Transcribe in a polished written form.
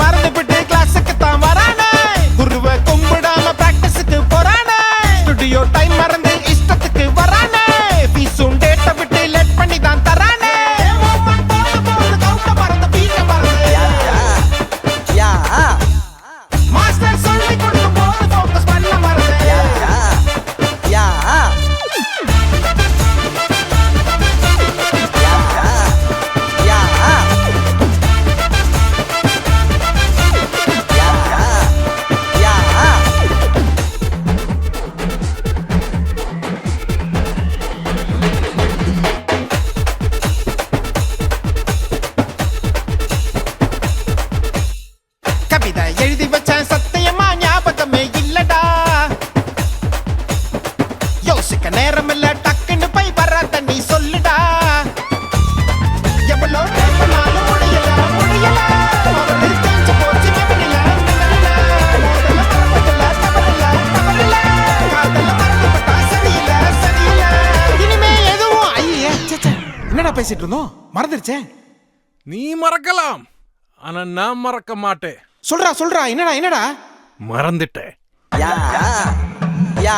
மறந்துபிட்டு கிளாஸுக்கு தான் வரானே, குருவை கும்பிடாம பிராக்டிஸுக்கு போறானே, ஸ்டுடியோ டைம் மறந்து இஷ்டத்துக்கு வரானே, ஃபீஸும் டேட்டை விட்டு லேட் பண்ணி தான் தரானே, கவுண்ட மறந்து பீட்ட மறந்து மாஸ்டர் சொல்லி கொடுக்கும் போது ஃபோக்கஸ் பண்ண மறந்து கவிதை எழுதி வச்சேன் சத்தியமா ஞாபகமே இல்லடா, யோசிக்க நேரம் இல்ல டக்குன்னு போய் வர தண்ணி சொல்லுடா, எவ்வளோ ட்ரை பண்ணாலும் முடியல அவரு தெரிஞ்சு போச்சு மெமரியில தவறில்ல காதல மறந்துவிட்டா சரியில்லை இனிமே எதுவும் ஐயே என்னடா பேசிட்டு இருந்தோம் மறந்துருச்சே. நீ மறக்கலாம், ஆனா நான் மறக்க மாட்டேன். சொல்றா என்னடா மறந்துட்டேன். யா